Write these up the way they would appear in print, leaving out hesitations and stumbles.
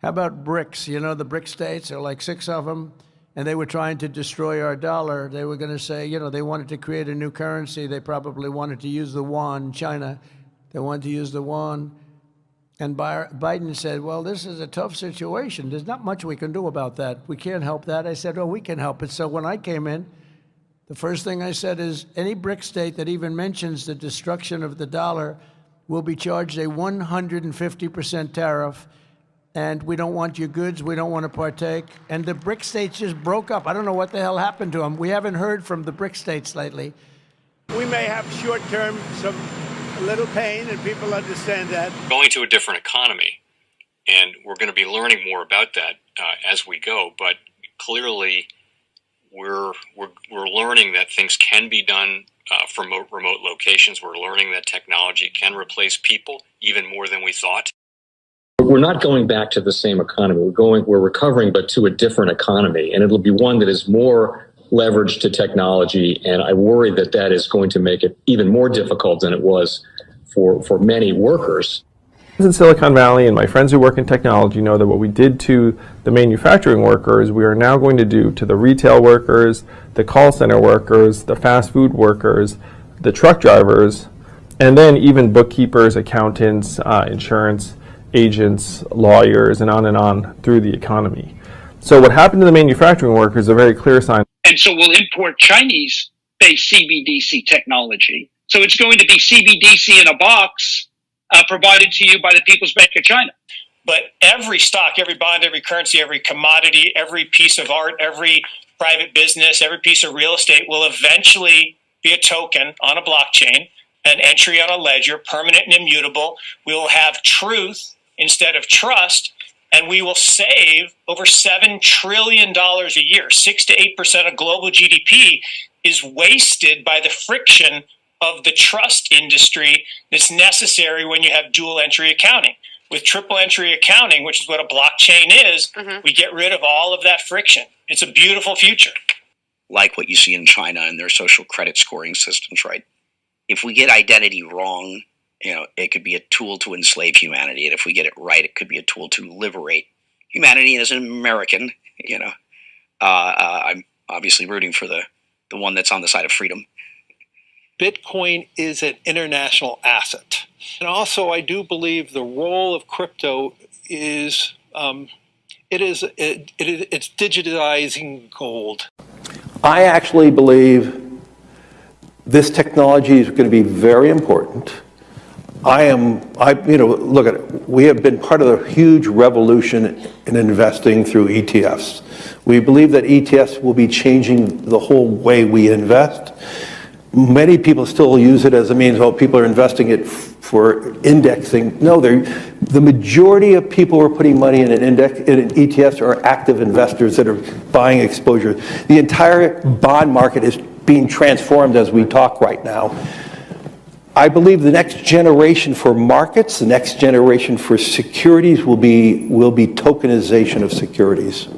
How about Brics? You know, the BRIC states, there are like 6 of them, and they were trying to destroy our dollar. They were going to say, you know, they wanted to create a new currency. They probably wanted to use the yuan. China, they wanted to use the yuan. And Biden said, well, this is a tough situation. There's not much we can do about that. We can't help that. I said, oh, we can help it. So when I came in, the first thing I said is any BRIC state that even mentions the destruction of the dollar will be charged a 150% tariff. And we don't want your goods. We don't want to partake. And the BRIC states just broke up. I don't know what the hell happened to them. We haven't heard from the BRIC states lately. We may have short-term a little pain, and people understand that. Going to a different economy, and we're going to be learning more about that as we go. But clearly, we're learning that things can be done from remote locations. We're learning that technology can replace people even more than we thought. We're not going back to the same economy. We're recovering, but to a different economy, and it'll be one that is more leveraged to technology. And I worry that that is going to make it even more difficult than it was for many workers. In Silicon Valley, and my friends who work in technology know that what we did to the manufacturing workers, we are now going to do to the retail workers, the call center workers, the fast food workers, the truck drivers, and then even bookkeepers, accountants, insurance agents, lawyers, and on through the economy. So what happened to the manufacturing workers is a very clear sign. And so we'll import Chinese-based CBDC technology. So it's going to be CBDC in a box provided to you by the People's Bank of China. But every stock, every bond, every currency, every commodity, every piece of art, every private business, every piece of real estate will eventually be a token on a blockchain, an entry on a ledger, permanent and immutable. We will have truth instead of trust, and we will save over $7 trillion a year. 6 to 8% of global GDP is wasted by the friction of the trust industry that's necessary when you have dual entry accounting. With triple entry accounting, which is what a blockchain is, we get rid of all of that friction. It's a beautiful future. Like what you see in China and their social credit scoring systems, right? If we get identity wrong, you know, it could be a tool to enslave humanity. And if we get it right, it could be a tool to liberate humanity. And as an American, you know, I'm obviously rooting for the one that's on the side of freedom. Bitcoin is an international asset. And also, I do believe the role of crypto is, it's digitizing gold. I actually believe this technology is going to be very important. Look at it. We have been part of a huge revolution in investing through ETFs. We believe that ETFs will be changing the whole way we invest. Many people still use it as a means, well, people are investing it for indexing. No, the majority of people who are putting money in in ETFs are active investors that are buying exposure. The entire bond market is being transformed as we talk right now. I believe the next generation for markets, the next generation for securities will be tokenization of securities.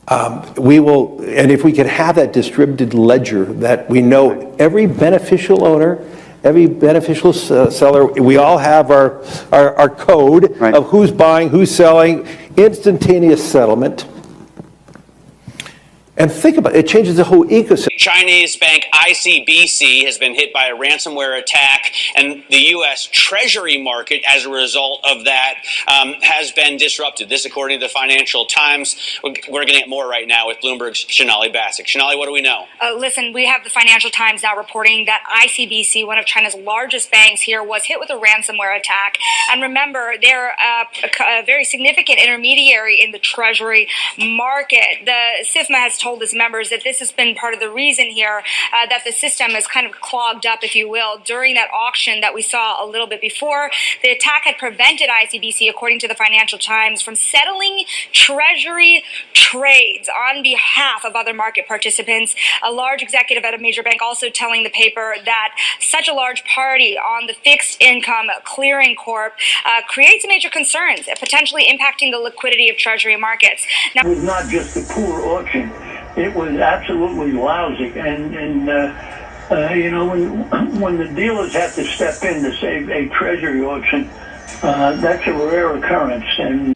And if we can have that distributed ledger that we know every beneficial owner, every beneficial seller, we all have our code of who's buying, who's selling, instantaneous settlement. And think about it, it changes the whole ecosystem. Chinese bank ICBC has been hit by a ransomware attack, and the U.S. Treasury market, as a result of that, has been disrupted. This, according to the Financial Times. We're going to get more right now with Bloomberg's Shonali Basak. Shonali, what do we know? Listen, we have the Financial Times now reporting that ICBC, one of China's largest banks here, was hit with a ransomware attack. And remember, they're a very significant intermediary in the Treasury market. The SIFMA has told its members that this has been part of the reason here that the system is kind of clogged up, if you will, during that auction that we saw a little bit before. The attack had prevented ICBC, according to the Financial Times, from settling Treasury trades on behalf of other market participants. A large executive at a major bank also telling the paper that such a large party on the fixed income clearing corp creates major concerns, potentially impacting the liquidity of Treasury markets. Now, it was not just a poor auction. It was absolutely lousy, and you know, when the dealers have to step in to save a Treasury auction, that's a rare occurrence. And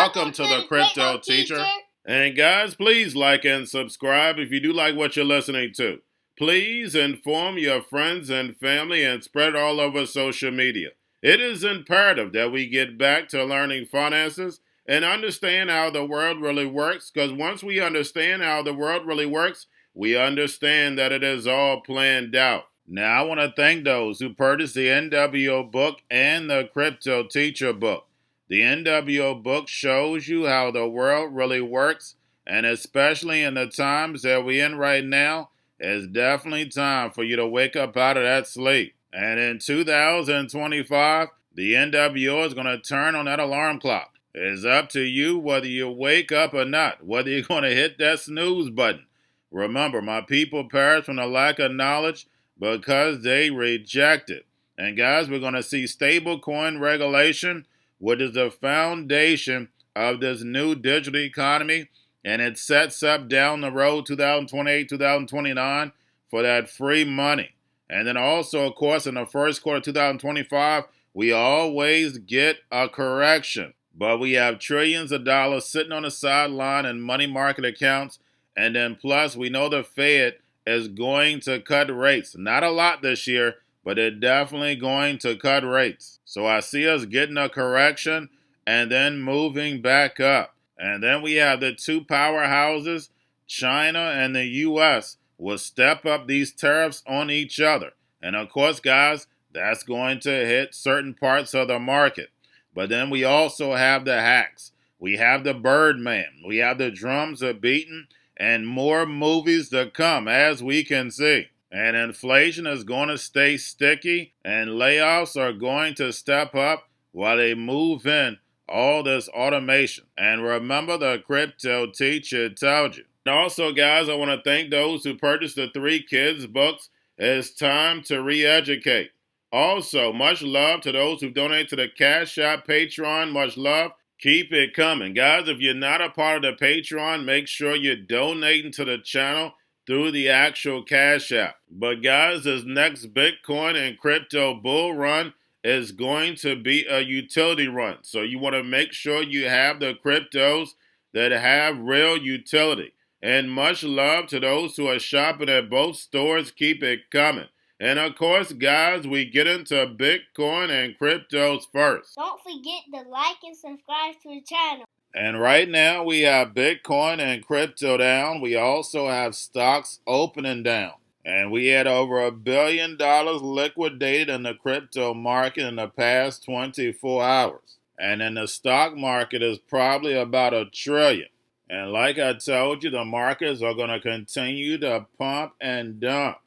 Welcome to the Crypto Teacher. And guys, please like and subscribe if you do like what you're listening to. Please inform your friends and family and spread it all over social media. It is imperative that we get back to learning finances and understand how the world really works, because once we understand how the world really works, we understand that it is all planned out. Now, I want to thank those who purchased the NWO book and the Crypto Teacher book. The NWO book shows you how the world really works, and especially in the times that we're in right now, it's definitely time for you to wake up out of that sleep. And in 2025, the NWO is going to turn on that alarm clock. It's up to you whether you wake up or not, whether you're going to hit that snooze button. Remember, my people perish from the lack of knowledge because they reject it. And guys, we're going to see stablecoin regulation, which is the foundation of this new digital economy, and it sets up down the road 2028, 2029 for that free money. And then also, of course, in the first quarter of 2025, we always get a correction. But we have trillions of dollars sitting on the sideline in money market accounts. And then plus, we know the Fed is going to cut rates. Not a lot this year, but they're definitely going to cut rates. So I see us getting a correction and then moving back up. And then we have the two powerhouses, China and the U.S., will step up these tariffs on each other. And of course, guys, that's going to hit certain parts of the market. But then we also have the hacks. We have the Birdman. We have the drums are beaten, and more movies to come, as we can see. And inflation is going to stay sticky, and layoffs are going to step up while they move in all this automation. And remember, the Crypto Teacher told you. And also, guys, I want to thank those who purchased the 3 kids books. It's time to re-educate. Also, much love to those who donate to the Cash App, Patreon. Much love. Keep it coming. Guys, if you're not a part of the Patreon, make sure you're donating to the channel through the actual Cash App. But guys, this next Bitcoin and crypto bull run is going to be a utility run. So you want to make sure you have the cryptos that have real utility. And much love to those who are shopping at both stores. Keep it coming. And of course, guys, we get into Bitcoin and cryptos first. Don't forget to like and subscribe to the channel. And right now, we have Bitcoin and crypto down. We also have stocks opening down. And we had over $1 billion liquidated in the crypto market in the past 24 hours. And in the stock market is probably about $1 trillion. And like I told you, the markets are going to continue to pump and dump.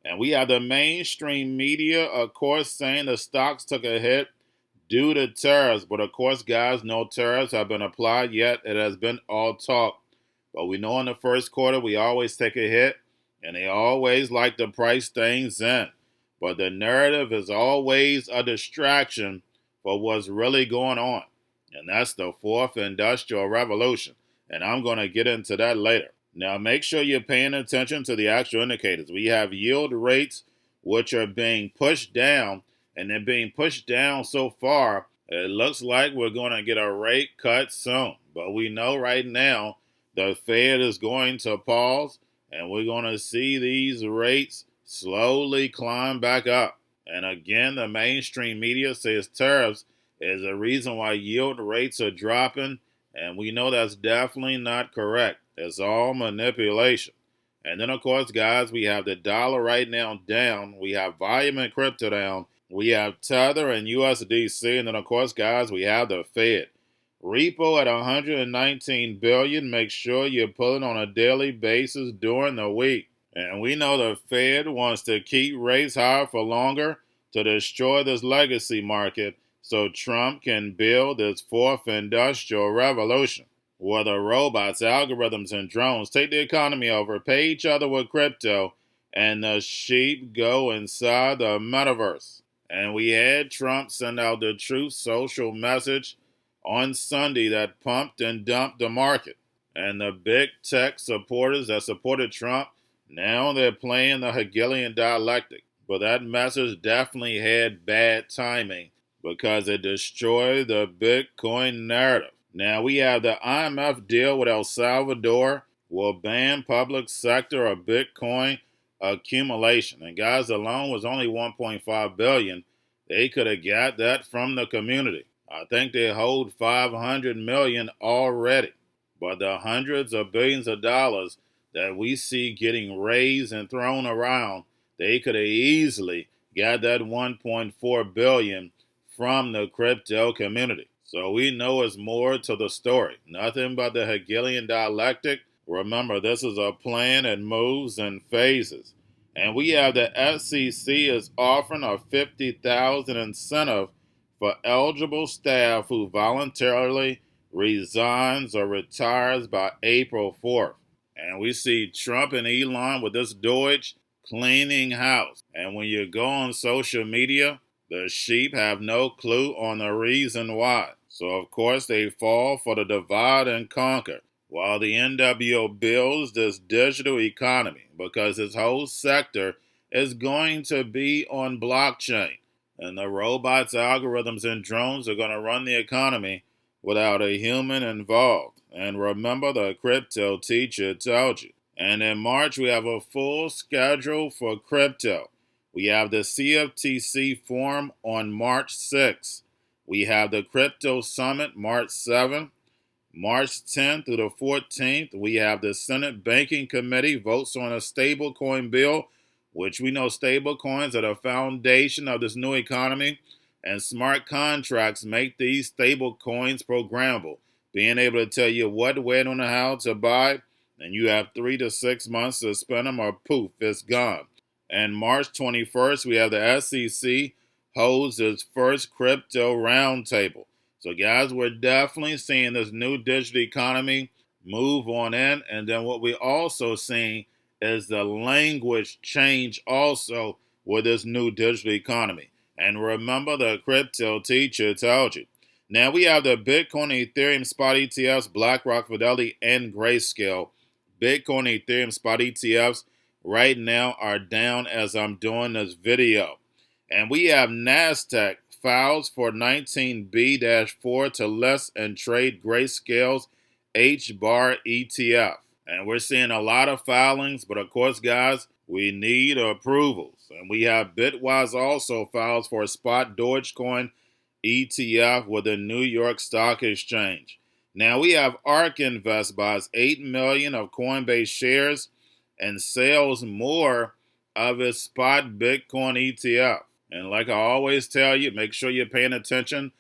And we have the mainstream media, of course, saying the stocks took a hit due to tariffs. But of course, guys, no tariffs have been applied yet. It has been all talk. But we know in the first quarter, we always take a hit. And they always like to price things in. But the narrative is always a distraction for what's really going on. And that's the 4th Industrial Revolution. And I'm going to get into that later. Now, make sure you're paying attention to the actual indicators. We have yield rates, which are being pushed down, and they're being pushed down so far, it looks like we're going to get a rate cut soon. But we know right now the Fed is going to pause, and we're going to see these rates slowly climb back up. And again, the mainstream media says tariffs is the reason why yield rates are dropping, and we know that's definitely not correct. It's all manipulation. And then, of course, guys, we have the dollar right now down. We have volume and crypto down. We have Tether and USDC. And then, of course, guys, we have the Fed. Repo at $119 billion. Make sure you pull it on a daily basis during the week. And we know the Fed wants to keep rates high for longer to destroy this legacy market so Trump can build this 4th Industrial Revolution. Where the robots, algorithms, and drones take the economy over, pay each other with crypto, and the sheep go inside the metaverse. And we had Trump send out the Truth Social message on Sunday that pumped and dumped the market. And the big tech supporters that supported Trump, now they're playing the Hegelian dialectic. But that message definitely had bad timing because it destroyed the Bitcoin narrative. Now we have the IMF deal with El Salvador will ban public sector of Bitcoin accumulation. And guys, the loan was only 1.5 billion. They could have got that from the community. I think they hold 500 million already. But the hundreds of billions of dollars that we see getting raised and thrown around, they could have easily got that 1.4 billion from the crypto community. So we know it's more to the story. Nothing but the Hegelian dialectic. Remember, this is a plan and moves in phases. And we have the SEC is offering a $50,000 incentive for eligible staff who voluntarily resigns or retires by April 4th. And we see Trump and Elon with this Deutsche cleaning house. And when you go on social media, the sheep have no clue on the reason why. So, of course, they fall for the divide and conquer, while the NWO builds this digital economy because this whole sector is going to be on blockchain. And the robots, algorithms, and drones are going to run the economy without a human involved. And remember, the crypto teacher told you. And in March, we have a full schedule for crypto. We have the CFTC forum on March 6th. We have the Crypto Summit March 7th. March 10th through the 14th, we have the Senate Banking Committee votes on a stablecoin bill, which we know stablecoins are the foundation of this new economy, and smart contracts make these stablecoins programmable, being able to tell you what, when, and how to buy, and you have 3 to 6 months to spend them or poof, it's gone. And March 21st, we have the SEC holds its first crypto roundtable. So guys, we're definitely seeing this new digital economy move on in. And then what we also seeing is the language change also with this new digital economy. And remember, the crypto teacher told you. Now we have the Bitcoin, Ethereum, spot ETFs, BlackRock, Fidelity, and Grayscale. Bitcoin, Ethereum, spot ETFs right now are down as I'm doing this video. And we have NASDAQ files for 19B-4 to list and trade Grayscale's H-bar ETF. And we're seeing a lot of filings, but of course, guys, we need approvals. And we have Bitwise also files for a spot Dogecoin ETF with the New York Stock Exchange. Now we have ARK Invest buys 8 million of Coinbase shares and sells more of its spot Bitcoin ETF. And like I always tell you, make sure you're paying attention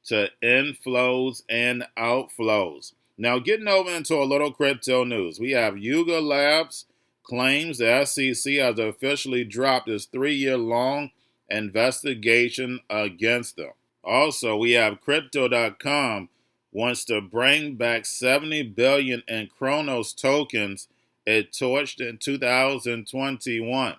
to inflows and outflows. Now, getting over into a little crypto news, we have Yuga Labs claims the SEC has officially dropped its 3-year-long investigation against them. Also, we have Crypto.com wants to bring back 70 billion in Kronos tokens it torched in 2021.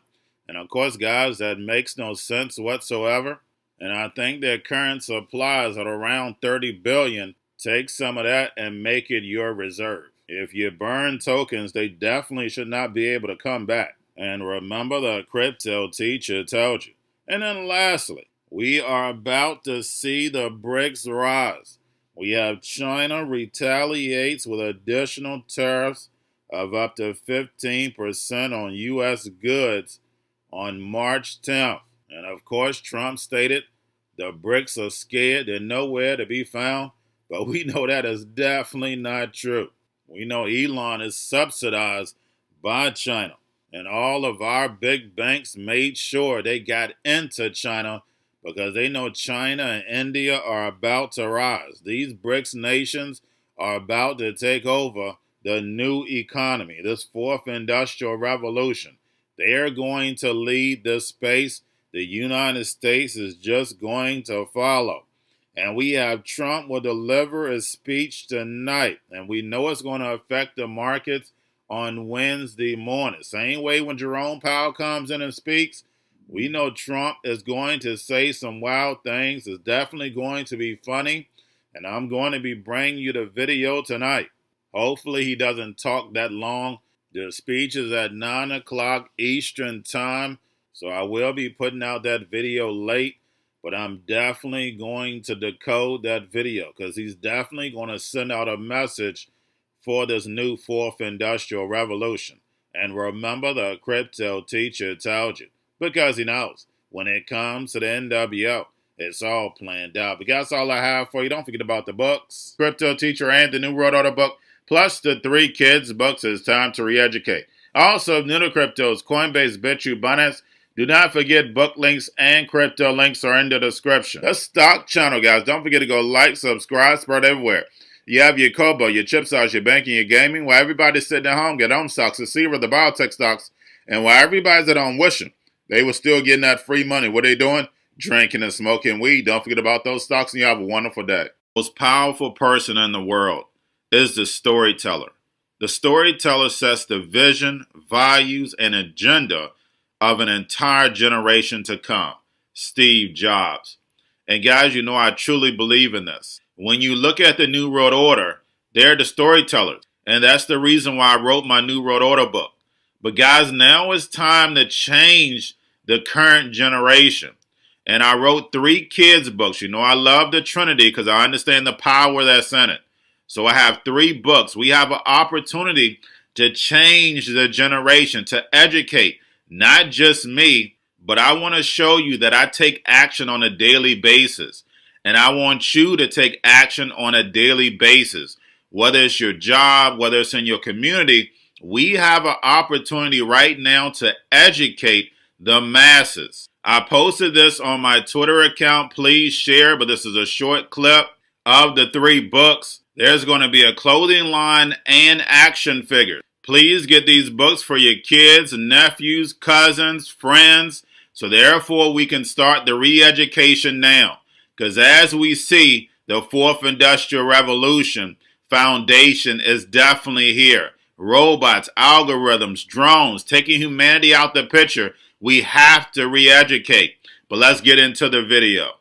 And of course, guys, that makes no sense whatsoever. And I think their current supply is at around 30 billion. Take some of that and make it your reserve. If you burn tokens, they definitely should not be able to come back. And remember, the crypto teacher told you. And then lastly, we are about to see the Brics rise. We have China retaliates with additional tariffs of up to 15% on U.S. goods on March 10th. And of course, Trump stated the Brics are scared, they're nowhere to be found. But we know that is definitely not true. We know Elon is subsidized by China. And all of our big banks made sure they got into China because they know China and India are about to rise. These BRICS nations are about to take over the new economy, this fourth industrial revolution. They are going to lead this space. The United States is just going to follow. And we have Trump will deliver his speech tonight. And we know it's going to affect the markets on Wednesday morning. Same way when Jerome Powell comes in and speaks, we know Trump is going to say some wild things. It's definitely going to be funny. And I'm going to be bringing you the video tonight. Hopefully he doesn't talk that long. The speech is at 9 o'clock Eastern time. So I will be putting out that video late. but I'm definitely going to decode that video because he's definitely going to send out a message for this new fourth industrial revolution. And remember, the crypto teacher told you, because he knows when it comes to the NWO, it's all planned out. But that's all I have for you. Don't forget about the books, Crypto Teacher and the New World Order book, plus the 3 kids books. It's time to re-educate. Also, new to cryptos, Coinbase, Bitrue, Binance. Do not forget book links and crypto links are in the description. The stock channel, guys. Don't forget to go like, subscribe, spread everywhere. You have your Kobo, your chip stocks, your banking, your gaming. While everybody's sitting at home, get home stocks, the Seaver, the biotech stocks. And while everybody's at home wishing they were still getting that free money, what are they doing? Drinking and smoking weed. Don't forget about those stocks, and you have a wonderful day. The most powerful person in the world is the storyteller. The storyteller sets the vision, values, and agenda of an entire generation to come. Steve Jobs. And guys, you know I truly believe in this. When you look at the New World Order, they're the storytellers. And that's the reason why I wrote my New World Order book. But guys, now it's time to change the current generation. And I wrote 3 kids books. You know I love the Trinity because I understand the power that's in it. So I have 3 books. We have an opportunity to change the generation, to educate, not just me, but I want to show you that I take action on a daily basis. And I want you to take action on a daily basis. Whether it's your job, whether it's in your community, we have an opportunity right now to educate the masses. I posted this on my Twitter account. Please share, but this is a short clip of the 3 books. There's going to be a clothing line and action figures. Please get these books for your kids, nephews, cousins, friends, so therefore we can start the re-education now. Because as we see, the 4th Industrial Revolution foundation is definitely here. Robots, algorithms, drones, taking humanity out the picture. We have to re-educate. But let's get into the video.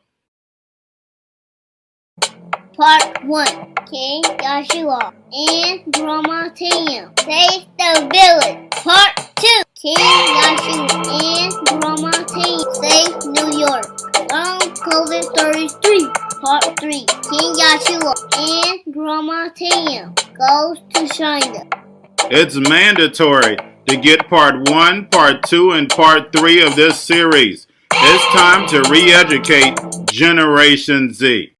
Part 1. King Joshua and Drama Team save the village. Part 2. King Joshua and Drama Team save New York from COVID Stories 3. Part 3. King Joshua and Drama Team goes to China. It's mandatory to get part 1, part 2, and part 3 of this series. It's time to re-educate Generation Z.